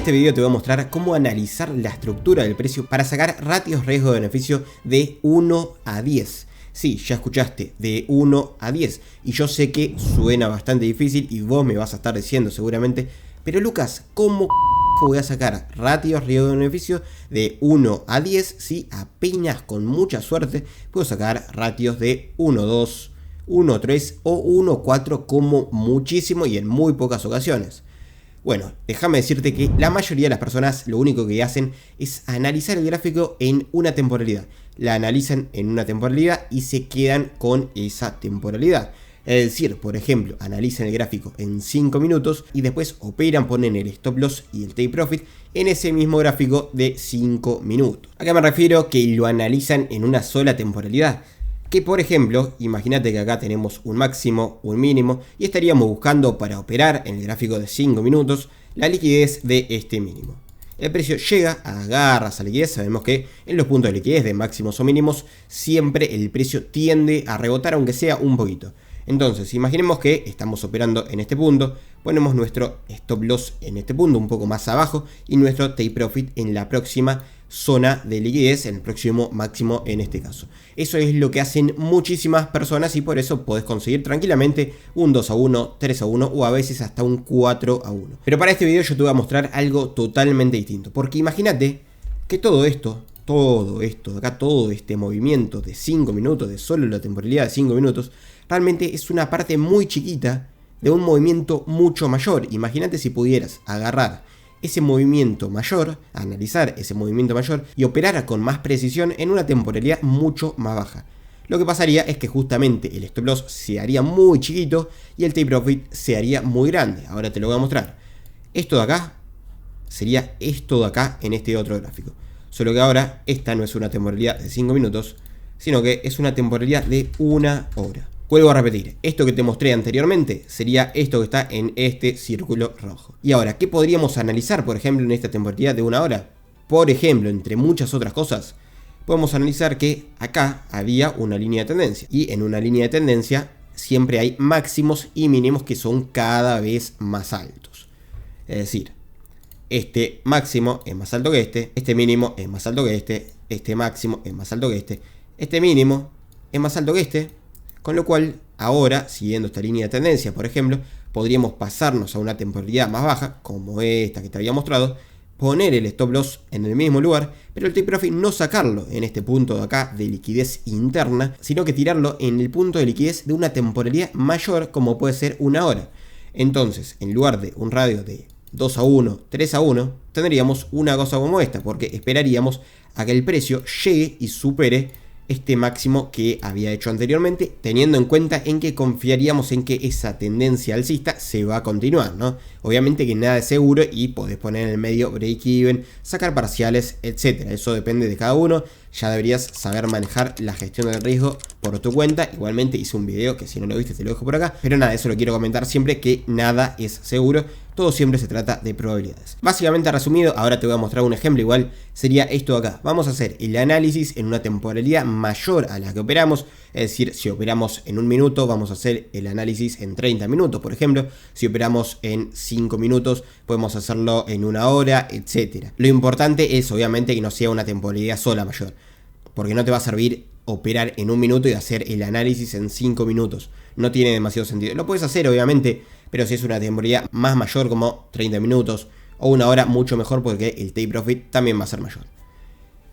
este video te voy a mostrar cómo analizar la estructura del precio para sacar ratios riesgo-beneficio de 1 a 10. Sí, ya escuchaste, de 1 a 10. Y yo sé que suena bastante difícil y vos me vas a estar diciendo seguramente, pero Lucas, ¿cómo voy a sacar ratios riesgo-beneficio de 1 a 10 si apenas con mucha suerte puedo sacar ratios de 1, 2, 1, 3 o 1, 4 como muchísimo y en muy pocas ocasiones? Bueno, déjame decirte que la mayoría de las personas lo único que hacen es analizar el gráfico en una temporalidad. La analizan en una temporalidad y se quedan con esa temporalidad. Es decir, por ejemplo, analizan el gráfico en 5 minutos y después operan, ponen el stop loss y el take profit en ese mismo gráfico de 5 minutos. ¿A qué me refiero? Que lo analizan en una sola temporalidad. Que por ejemplo, imagínate que acá tenemos un máximo, un mínimo y estaríamos buscando para operar en el gráfico de 5 minutos la liquidez de este mínimo. El precio llega, agarra esa liquidez, sabemos que en los puntos de liquidez de máximos o mínimos siempre el precio tiende a rebotar aunque sea un poquito. Entonces, imaginemos que estamos operando en este punto, ponemos nuestro stop loss en este punto un poco más abajo y nuestro take profit en la próxima zona de liquidez, en el próximo máximo en este caso. Eso es lo que hacen muchísimas personas y por eso podés conseguir tranquilamente un 2 a 1, 3 a 1 o a veces hasta un 4 a 1. Pero para este video yo te voy a mostrar algo totalmente distinto, porque imagínate que todo esto de acá, todo este movimiento de 5 minutos, de solo la temporalidad de 5 minutos, realmente es una parte muy chiquita de un movimiento mucho mayor. Imagínate si pudieras agarrar ese movimiento mayor, analizar ese movimiento mayor y operar con más precisión en una temporalidad mucho más baja. Lo que pasaría es que justamente el stop loss se haría muy chiquito y el take profit se haría muy grande. Ahora te lo voy a mostrar. Esto de acá sería esto de acá en este otro gráfico. Solo que ahora esta no es una temporalidad de 5 minutos, sino que es una temporalidad de 1 hora. Vuelvo a repetir, esto que te mostré anteriormente sería esto que está en este círculo rojo. Y ahora, ¿qué podríamos analizar, por ejemplo, en esta temporalidad de 1 hora? Por ejemplo, entre muchas otras cosas, podemos analizar que acá había una línea de tendencia. Y en una línea de tendencia siempre hay máximos y mínimos que son cada vez más altos. Es decir, este máximo es más alto que este mínimo es más alto que este máximo es más alto que este mínimo es más alto que este. Con lo cual, ahora, siguiendo esta línea de tendencia, por ejemplo, podríamos pasarnos a una temporalidad más baja, como esta que te había mostrado, poner el stop loss en el mismo lugar, pero el take profit no sacarlo en este punto de acá de liquidez interna, sino que tirarlo en el punto de liquidez de una temporalidad mayor, como puede ser 1 hora. Entonces, en lugar de un radio de 2 a 1, 3 a 1, tendríamos una cosa como esta, porque esperaríamos a que el precio llegue y supere este máximo que había hecho anteriormente, teniendo en cuenta en que confiaríamos en que esa tendencia alcista se va a continuar, ¿no? Obviamente que nada es seguro y podés poner en el medio break-even, sacar parciales, etcétera. Eso depende de cada uno. Ya deberías saber manejar la gestión del riesgo por tu cuenta. Igualmente hice un video que si no lo viste te lo dejo por acá. Pero nada, eso lo quiero comentar siempre, que nada es seguro. Todo siempre se trata de probabilidades. Básicamente resumido, ahora te voy a mostrar un ejemplo igual. Sería esto de acá. Vamos a hacer el análisis en una temporalidad mayor a la que operamos. Es decir, si operamos en 1 minuto, vamos a hacer el análisis en 30 minutos, por ejemplo. Si operamos en 5 minutos, podemos hacerlo en 1 hora, etcétera. Lo importante es obviamente que no sea una temporalidad sola mayor, porque no te va a servir operar en 1 minuto y hacer el análisis en 5 minutos. No tiene demasiado sentido. Lo puedes hacer obviamente, pero si es una temporalidad más mayor como 30 minutos o 1 hora, mucho mejor porque el take profit también va a ser mayor.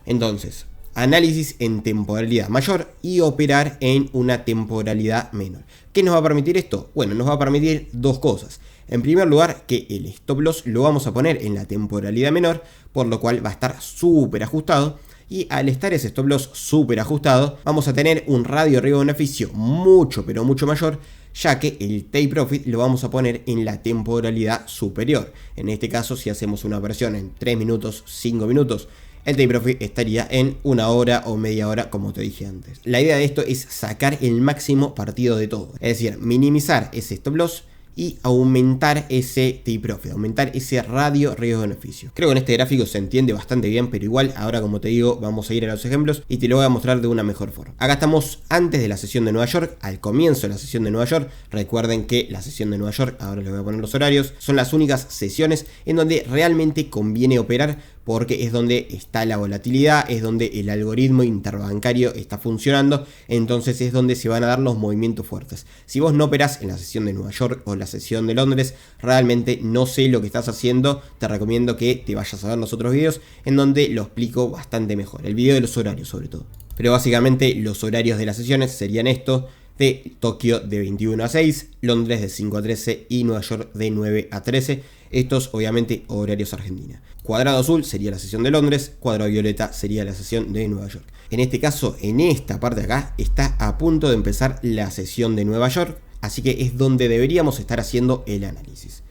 Entonces, análisis en temporalidad mayor y operar en una temporalidad menor. ¿Qué nos va a permitir esto? Bueno, nos va a permitir dos cosas. En primer lugar, que el stop loss lo vamos a poner en la temporalidad menor, por lo cual va a estar súper ajustado. Y al estar ese stop loss súper ajustado, vamos a tener un radio riesgo-beneficio mucho, pero mucho mayor, ya que el take profit lo vamos a poner en la temporalidad superior. En este caso, si hacemos una operación en 3 minutos, 5 minutos, el take profit estaría en 1 hora o media hora, como te dije antes. La idea de esto es sacar el máximo partido de todo, es decir, minimizar ese stop loss y aumentar ese take profit, aumentar ese radio riesgo-beneficio. Creo que en este gráfico se entiende bastante bien, pero igual ahora, como te digo, vamos a ir a los ejemplos y te lo voy a mostrar de una mejor forma. Acá estamos antes de la sesión de Nueva York, al comienzo de la sesión de Nueva York. Recuerden que la sesión de Nueva York, ahora les voy a poner los horarios, son las únicas sesiones en donde realmente conviene operar, porque es donde está la volatilidad, es donde el algoritmo interbancario está funcionando, entonces es donde se van a dar los movimientos fuertes. Si vos no operás en la sesión de Nueva York o la sesión de Londres, realmente no sé lo que estás haciendo, te recomiendo que te vayas a ver los otros videos en donde lo explico bastante mejor, el video de los horarios sobre todo. Pero básicamente los horarios de las sesiones serían esto: de Tokio de 21 a 6, Londres de 5 a 13 y Nueva York de 9 a 13. Estos obviamente horarios Argentina. Cuadrado azul sería la sesión de Londres, cuadrado violeta sería la sesión de Nueva York. En este caso, en esta parte de acá, está a punto de empezar la sesión de Nueva York, así que es donde deberíamos estar haciendo el análisis.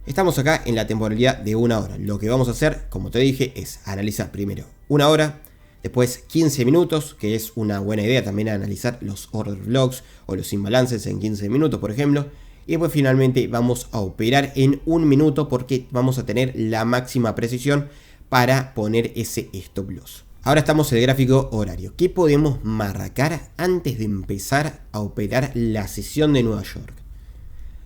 Estamos acá en la temporalidad de una hora. Lo que vamos a hacer, como te dije, es analizar primero una hora, después 15 minutos, que es una buena idea también analizar los order blocks o los imbalances en 15 minutos, por ejemplo. Y después finalmente vamos a operar en un minuto porque vamos a tener la máxima precisión para poner ese stop loss. Ahora estamos en el gráfico horario. ¿Qué podemos marcar antes de empezar a operar la sesión de Nueva York?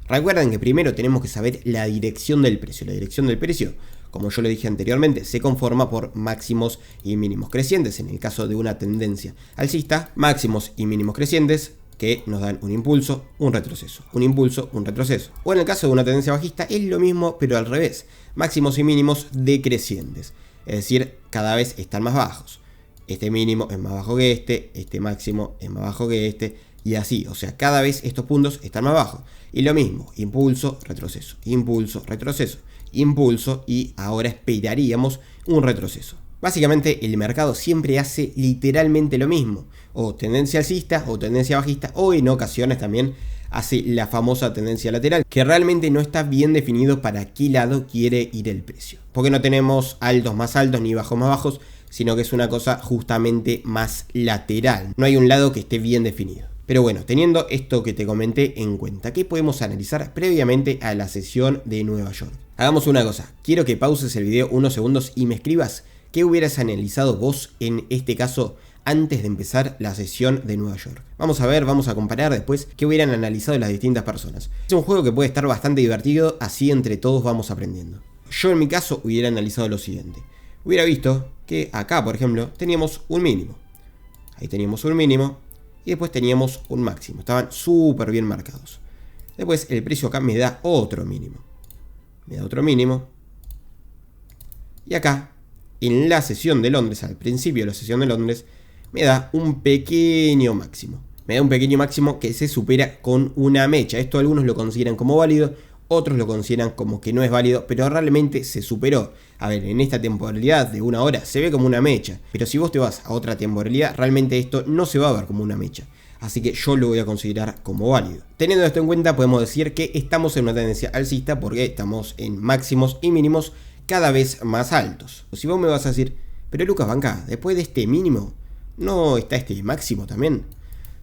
Recuerden que primero tenemos que saber la dirección del precio. La dirección del precio, como yo le dije anteriormente, se conforma por máximos y mínimos crecientes. En el caso de una tendencia alcista, máximos y mínimos crecientes que nos dan un impulso, un retroceso, un impulso, un retroceso. O en el caso de una tendencia bajista es lo mismo, pero al revés, máximos y mínimos decrecientes, es decir, cada vez están más bajos. Este mínimo es más bajo que este máximo es más bajo que este, y así, o sea, cada vez estos puntos están más bajos. Y lo mismo, impulso, retroceso, impulso, retroceso, impulso, y ahora esperaríamos un retroceso. Básicamente el mercado siempre hace literalmente lo mismo, o tendencia alcista o tendencia bajista, o en ocasiones también hace la famosa tendencia lateral, que realmente no está bien definido para qué lado quiere ir el precio, porque no tenemos altos más altos ni bajos más bajos, sino que es una cosa justamente más lateral, no hay un lado que esté bien definido. Pero bueno, teniendo esto que te comenté en cuenta, ¿qué podemos analizar previamente a la sesión de Nueva York? Hagamos una cosa, quiero que pauses el video unos segundos y me escribas ¿qué hubieras analizado vos en este caso antes de empezar la sesión de Nueva York? Vamos a ver, vamos a comparar después qué hubieran analizado las distintas personas. Es un juego que puede estar bastante divertido, así entre todos vamos aprendiendo. Yo en mi caso hubiera analizado lo siguiente. Hubiera visto que acá, por ejemplo, teníamos un mínimo. Ahí teníamos un mínimo y después teníamos un máximo. Estaban súper bien marcados. Después el precio acá me da otro mínimo. Me da otro mínimo. Y acá en la sesión de Londres, al principio de la sesión de Londres, me da un pequeño máximo. Me da un pequeño máximo que se supera con una mecha. Esto algunos lo consideran como válido, otros lo consideran como que no es válido, pero realmente se superó. A ver, en esta temporalidad de una hora se ve como una mecha, pero si vos te vas a otra temporalidad, realmente esto no se va a ver como una mecha. Así que yo lo voy a considerar como válido. Teniendo esto en cuenta, podemos decir que estamos en una tendencia alcista porque estamos en máximos y mínimos cada vez más altos. Si vos me vas a decir, pero Lucas, banca, después de este mínimo, ¿no está este máximo también?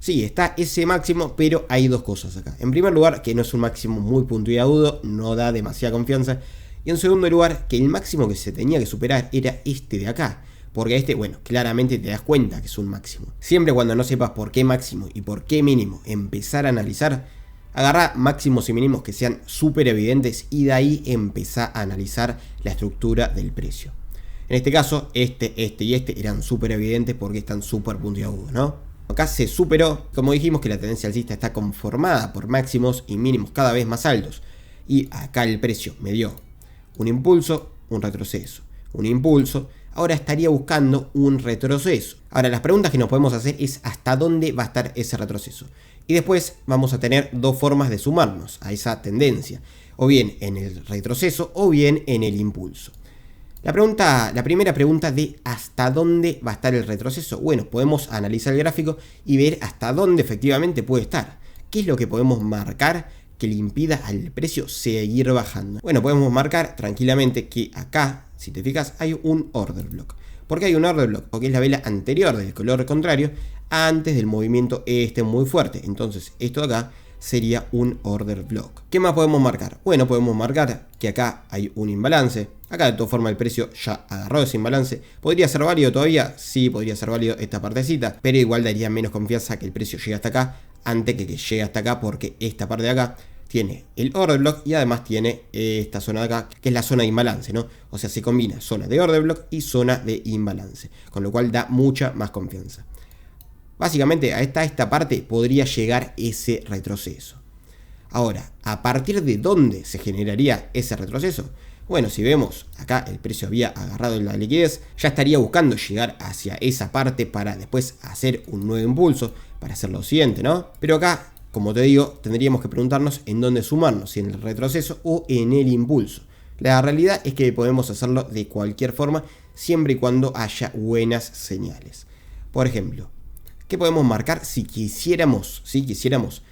Sí, está ese máximo, pero hay dos cosas acá. En primer lugar, que no es un máximo muy puntiagudo, no da demasiada confianza. Y en segundo lugar, que el máximo que se tenía que superar era este de acá. Porque este, bueno, claramente te das cuenta que es un máximo. Siempre cuando no sepas por qué máximo y por qué mínimo empezar a analizar, agarrá máximos y mínimos que sean súper evidentes y de ahí empezá a analizar la estructura del precio. En este caso, este y este eran súper evidentes porque están súper puntiagudos, ¿no? Acá se superó, como dijimos que la tendencia alcista está conformada por máximos y mínimos cada vez más altos. Y acá el precio me dio un impulso, un retroceso, un impulso. Ahora estaría buscando un retroceso. Ahora las preguntas que nos podemos hacer es hasta dónde va a estar ese retroceso. Y después vamos a tener dos formas de sumarnos a esa tendencia. O bien en el retroceso o bien en el impulso. La primera pregunta de hasta dónde va a estar el retroceso. Bueno, podemos analizar el gráfico y ver hasta dónde efectivamente puede estar. ¿Qué es lo que podemos marcar que le impida al precio seguir bajando? Bueno, podemos marcar tranquilamente que acá, si te fijas, hay un order block. ¿Por qué hay un order block? Porque es la vela anterior del color contrario antes del movimiento muy fuerte. Entonces esto de acá sería un order block. ¿Qué más podemos marcar? Bueno, podemos marcar que acá hay un imbalance. Acá de todas formas el precio ya agarró ese imbalance. ¿Podría ser válido todavía? Sí, podría ser válido esta partecita, pero igual daría menos confianza que el precio llegue hasta acá antes que llegue hasta acá, porque esta parte de acá tiene el order block y además tiene esta zona de acá, que es la zona de imbalance, ¿no? O sea, se combina zona de order block y zona de imbalance, con lo cual da mucha más confianza. Básicamente a esta parte podría llegar ese retroceso. Ahora, ¿a partir de dónde se generaría ese retroceso? Bueno, si vemos acá el precio había agarrado la liquidez, ya estaría buscando llegar hacia esa parte para después hacer un nuevo impulso, para hacer lo siguiente, ¿no? Pero acá, como te digo, tendríamos que preguntarnos en dónde sumarnos, si en el retroceso o en el impulso. La realidad es que podemos hacerlo de cualquier forma, siempre y cuando haya buenas señales. Por ejemplo, ¿qué podemos marcar si quisiéramos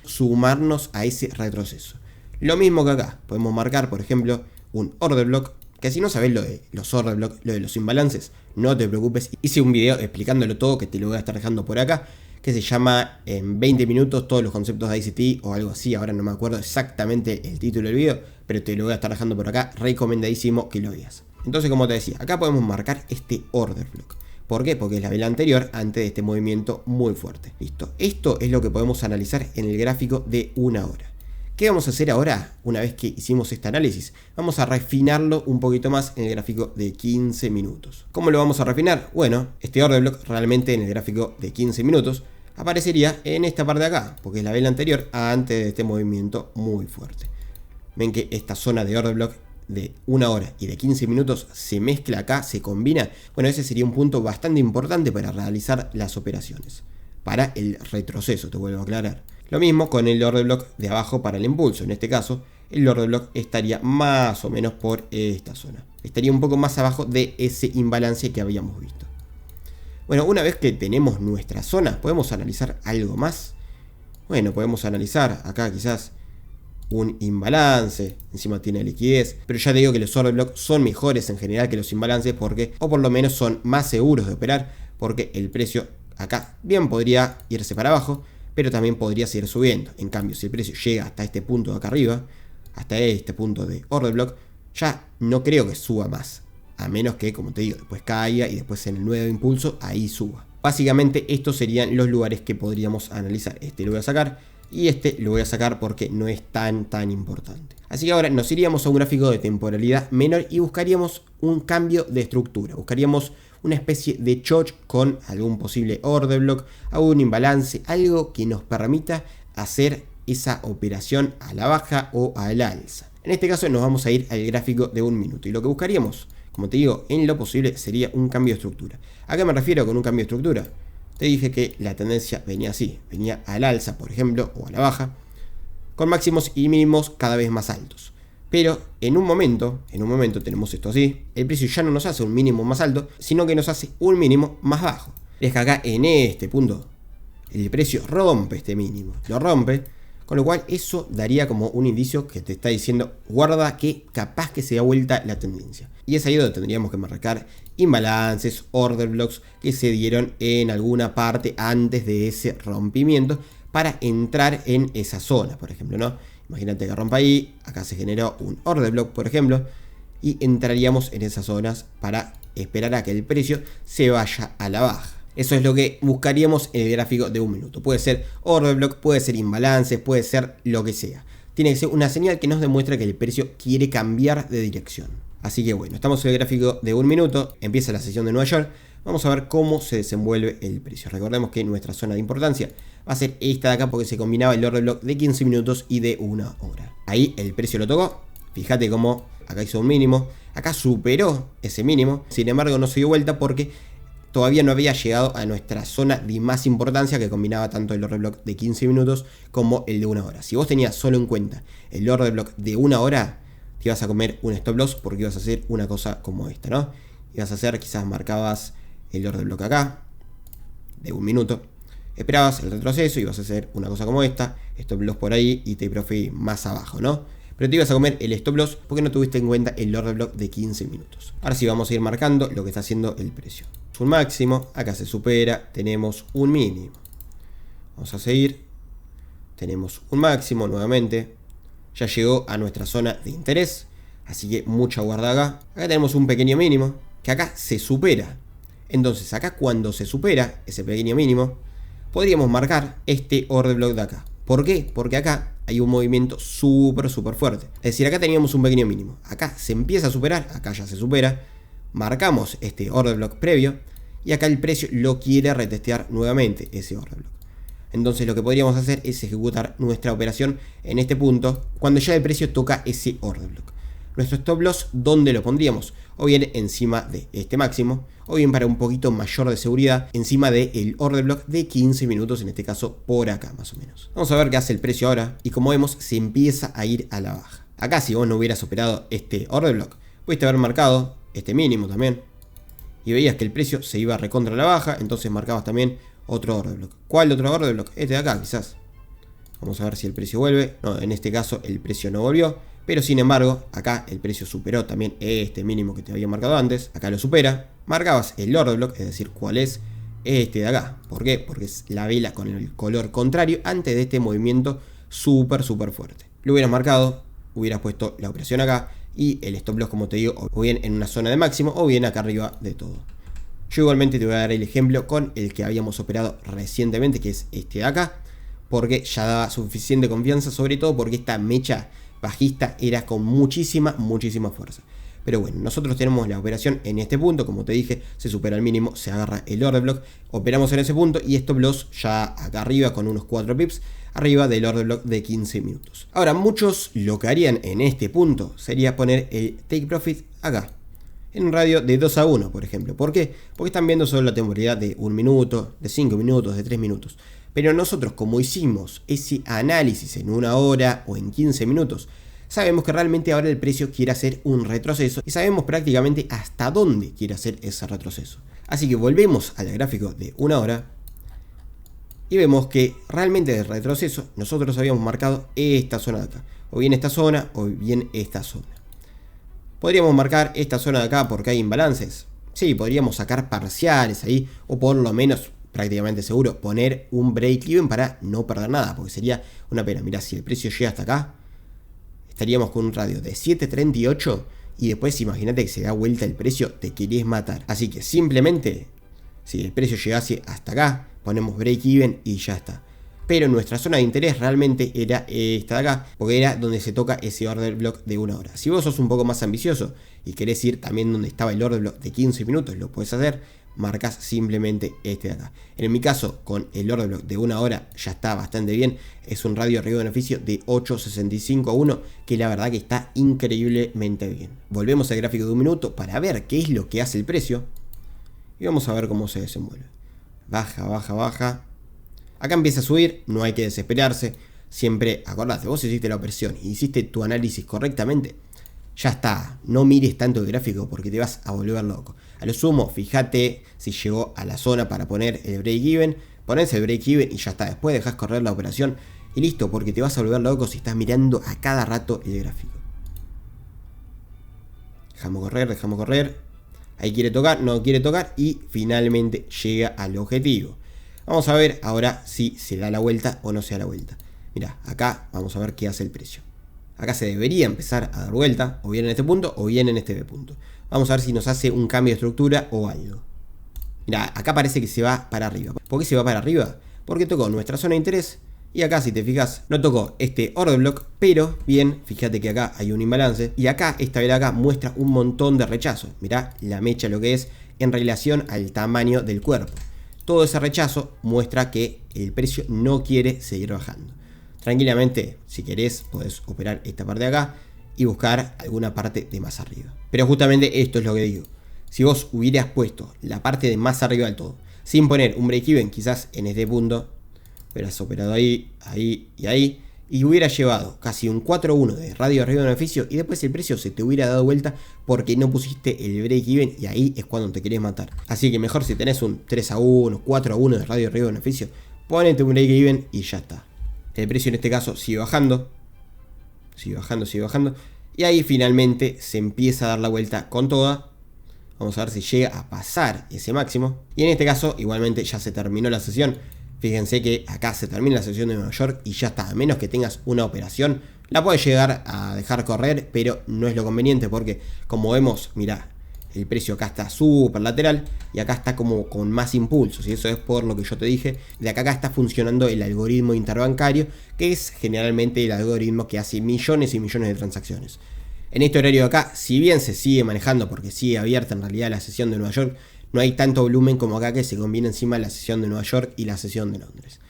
sumarnos a ese retroceso? Lo mismo que acá, podemos marcar, por ejemplo, un order block, que si no sabes lo de los order block, lo de los imbalances, no te preocupes, hice un video explicándolo todo que te lo voy a estar dejando por acá, que se llama en 20 minutos todos los conceptos de ICT o algo así, ahora no me acuerdo exactamente el título del video, pero te lo voy a estar dejando por acá, recomendadísimo que lo veas. Entonces, como te decía, acá podemos marcar este order block. ¿Por qué? Porque es la vela anterior antes de este movimiento muy fuerte. Listo. Esto es lo que podemos analizar en el gráfico de una hora. ¿Qué vamos a hacer ahora? Una vez que hicimos este análisis, vamos a refinarlo un poquito más en el gráfico de 15 minutos. ¿Cómo lo vamos a refinar? Bueno, este order block realmente en el gráfico de 15 minutos aparecería en esta parte de acá, porque es la vela anterior antes de este movimiento muy fuerte. Ven que esta zona de order block de una hora y de 15 minutos se mezcla acá, se combina. Bueno, ese sería un punto bastante importante para realizar las operaciones. Para el retroceso, te vuelvo a aclarar. Lo mismo con el order block de abajo para el impulso. En este caso, el order block estaría más o menos por esta zona. Estaría un poco más abajo de ese imbalance que habíamos visto. Bueno, una vez que tenemos nuestra zona, ¿podemos analizar algo más? Bueno, podemos analizar acá quizás un imbalance, encima tiene liquidez, pero ya te digo que los order block son mejores en general que los imbalances porque, o por lo menos son más seguros de operar, porque el precio acá bien podría irse para abajo, pero también podría seguir subiendo. En cambio, si el precio llega hasta este punto de acá arriba, hasta este punto de order block, ya no creo que suba más, a menos que, como te digo, después caiga y después en el nuevo impulso ahí suba. Básicamente estos serían los lugares que podríamos analizar. Este lo voy a sacar y este lo voy a sacar porque no es tan importante. Así que ahora nos iríamos a un gráfico de temporalidad menor y buscaríamos un cambio de estructura. Buscaríamos una especie de choch con algún posible order block, algún imbalance, algo que nos permita hacer esa operación a la baja o a la alza. En este caso nos vamos a ir al gráfico de un minuto y lo que buscaríamos, como te digo, en lo posible sería un cambio de estructura. ¿A qué me refiero con un cambio de estructura? Te dije que la tendencia venía así, venía al alza, por ejemplo, o a la baja, con máximos y mínimos cada vez más altos. Pero en un momento tenemos esto así, el precio ya no nos hace un mínimo más alto, sino que nos hace un mínimo más bajo. Es que acá en este punto el precio rompe este mínimo, lo rompe, con lo cual eso daría como un indicio que te está diciendo, guarda que capaz que se da vuelta la tendencia. Y es ahí donde tendríamos que marcar imbalances, order blocks que se dieron en alguna parte antes de ese rompimiento para entrar en esa zona, por ejemplo, ¿no? Imagínate que rompa ahí, acá se generó un order block, por ejemplo, y entraríamos en esas zonas para esperar a que el precio se vaya a la baja. Eso es lo que buscaríamos en el gráfico de un minuto. Puede ser order block, puede ser imbalances, puede ser lo que sea. Tiene que ser una señal que nos demuestra que el precio quiere cambiar de dirección. Así que bueno, estamos en el gráfico de un minuto, empieza la sesión de Nueva York. Vamos a ver cómo se desenvuelve el precio. Recordemos que nuestra zona de importancia va a ser esta de acá porque se combinaba el order block de 15 minutos y de una hora. Ahí el precio lo tocó. Fíjate cómo acá hizo un mínimo. Acá superó ese mínimo. Sin embargo no se dio vuelta porque todavía no había llegado a nuestra zona de más importancia que combinaba tanto el order block de 15 minutos como el de una hora. Si vos tenías solo en cuenta el order block de una hora, te ibas a comer un stop loss porque ibas a hacer una cosa como esta, ¿no? Ibas a hacer, quizás marcabas el order block acá, de un minuto, esperabas el retroceso, ibas a hacer una cosa como esta, stop loss por ahí y take profit más abajo, ¿no? Pero te ibas a comer el stop loss porque no tuviste en cuenta el order block de 15 minutos. Ahora sí vamos a ir marcando lo que está haciendo el precio. Es un máximo, acá se supera, tenemos un mínimo. Vamos a seguir. tenemos un máximo nuevamente, ya llegó a nuestra zona de interés, así que mucha guarda acá. Acá tenemos un pequeño mínimo, que acá se supera. Entonces acá cuando se supera ese pequeño mínimo, podríamos marcar este order block de acá. ¿Por qué? Porque acá hay un movimiento súper fuerte. Es decir, acá teníamos un pequeño mínimo, acá se empieza a superar, acá ya se supera, marcamos este order block previo y acá el precio lo quiere retestear nuevamente ese order block. Entonces lo que podríamos hacer es ejecutar nuestra operación en este punto cuando ya el precio toca ese order block. Nuestro stop loss, ¿dónde lo pondríamos? O bien encima de este máximo, o bien para un poquito mayor de seguridad, encima del order block de 15 minutos, en este caso por acá más o menos. Vamos a ver qué hace el precio ahora, y como vemos se empieza a ir a la baja. Acá si vos no hubieras operado este order block, pudiste haber marcado este mínimo también, y veías que el precio se iba recontra la baja, entonces marcabas también otro order block. ¿Cuál otro order block? Este de acá quizás. Vamos a ver si el precio vuelve. No, en este caso el precio no volvió, pero sin embargo acá el precio superó también este mínimo que te había marcado antes. Acá lo supera. Marcabas el order block, es decir, cuál es este de acá. ¿Por qué? Porque es la vela con el color contrario antes de este movimiento súper fuerte. Lo hubieras marcado, hubieras puesto la operación acá y el stop loss, como te digo, o bien en una zona de máximo o bien acá arriba de todo. Yo igualmente te voy a dar el ejemplo con el que habíamos operado recientemente, que es este de acá, porque ya daba suficiente confianza, sobre todo porque esta mecha bajista era con muchísima fuerza. Pero bueno, nosotros tenemos la operación en este punto, como te dije, se supera el mínimo, se agarra el order block, operamos en ese punto y stop loss ya acá arriba con unos 4 pips, arriba del order block de 15 minutos. Ahora, muchos lo que harían en este punto sería poner el take profit acá, en un radio de 2 a 1, por ejemplo. ¿Por qué? Porque están viendo solo la temporalidad de 1 minuto, de 5 minutos, de 3 minutos. Pero nosotros, como hicimos ese análisis en 1 hora o en 15 minutos, sabemos que realmente ahora el precio quiere hacer un retroceso y sabemos prácticamente hasta dónde quiere hacer ese retroceso. Así que volvemos al gráfico de 1 hora y vemos que realmente de retroceso nosotros habíamos marcado esta zona de acá, o bien esta zona o bien esta zona. ¿Podríamos marcar esta zona de acá porque hay imbalances? Sí, podríamos sacar parciales ahí, o por lo menos, prácticamente seguro, poner un break even para no perder nada, porque sería una pena. Mirá, si el precio llega hasta acá, estaríamos con un radio de 7.38 y después imagínate que se da vuelta el precio, te querés matar. Así que simplemente, si el precio llegase hasta acá, ponemos break even y ya está. Pero nuestra zona de interés realmente era esta de acá, porque era donde se toca ese order block de 1 hora. Si vos sos un poco más ambicioso y querés ir también donde estaba el order block de 15 minutos, lo puedes hacer, marcas simplemente este de acá. En mi caso, con el order block de 1 hora ya está bastante bien, es un radio de riesgo de beneficio de 8.65 a 1, que la verdad que está increíblemente bien. Volvemos al gráfico de 1 minuto para ver qué es lo que hace el precio y vamos a ver cómo se desenvuelve. Baja. Acá empieza a subir, no hay que desesperarse. Siempre, acordate, vos hiciste la operación y hiciste tu análisis correctamente, ya está. No mires tanto el gráfico porque te vas a volver loco. A lo sumo, fíjate si llegó a la zona para poner el break even. Ponés el break even y ya está. Después dejás correr la operación y listo, porque te vas a volver loco si estás mirando a cada rato el gráfico. Dejamos correr. Ahí quiere tocar, no quiere tocar y finalmente llega al objetivo. Vamos a ver ahora si se da la vuelta o no se da la vuelta. Mirá, acá vamos a ver qué hace el precio. Acá se debería empezar a dar vuelta, o bien en este punto o bien en este punto. Vamos a ver si nos hace un cambio de estructura o algo. Mirá, acá parece que se va para arriba. ¿Por qué se va para arriba? Porque tocó nuestra zona de interés y acá, si te fijas, no tocó este order block, pero bien, fíjate que acá hay un imbalance y acá, esta vela acá muestra un montón de rechazo. Mirá la mecha lo que es en relación al tamaño del cuerpo. Todo ese rechazo muestra que el precio no quiere seguir bajando. Tranquilamente, si querés, podés operar esta parte de acá y buscar alguna parte de más arriba. Pero justamente esto es lo que digo. Si vos hubieras puesto la parte de más arriba del todo, sin poner un break even, quizás en este punto, hubieras operado ahí y hubieras llevado casi un 4-1 de radio de riesgo de beneficio y después el precio se te hubiera dado vuelta porque no pusiste el break even y ahí es cuando te querés matar. Así que mejor, si tenés un 3-1, 4-1 de radio de riesgo de beneficio, ponete un break even y ya está. El precio en este caso sigue bajando y ahí finalmente se empieza a dar la vuelta con toda. Vamos a ver si llega a pasar ese máximo y en este caso igualmente ya se terminó la sesión. Fíjense que acá se termina la sesión de Nueva York y ya está, a menos que tengas una operación, la puedes llegar a dejar correr, pero no es lo conveniente porque, como vemos, mirá, el precio acá está súper lateral y acá está como con más impulsos, y eso es por lo que yo te dije, de acá está funcionando el algoritmo interbancario, que es generalmente el algoritmo que hace millones y millones de transacciones. En este horario de acá, si bien se sigue manejando porque sigue abierta en realidad la sesión de Nueva York, no hay tanto volumen como acá que se combina encima la sesión de Nueva York y la sesión de Londres.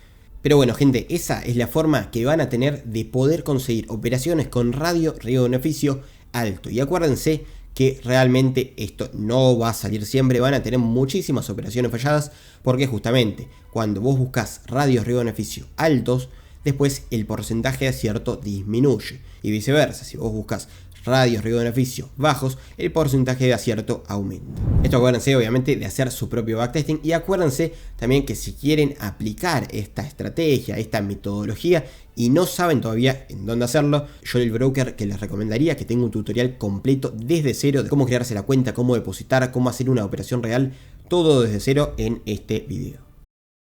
Pero bueno, gente, esa es la forma que van a tener de poder conseguir operaciones con radio riesgo-beneficio alto. Y acuérdense que realmente esto no va a salir siempre, van a tener muchísimas operaciones falladas porque justamente cuando vos buscas radios riesgo-beneficio altos, después el porcentaje de acierto disminuye y viceversa, si vos buscas radios riesgo-beneficio bajos, el porcentaje de acierto aumenta. Esto acuérdense obviamente de hacer su propio backtesting y acuérdense también que si quieren aplicar esta estrategia, esta metodología y no saben todavía en dónde hacerlo, yo el broker que les recomendaría que tenga un tutorial completo desde cero de cómo crearse la cuenta, cómo depositar, cómo hacer una operación real, todo desde cero en este video.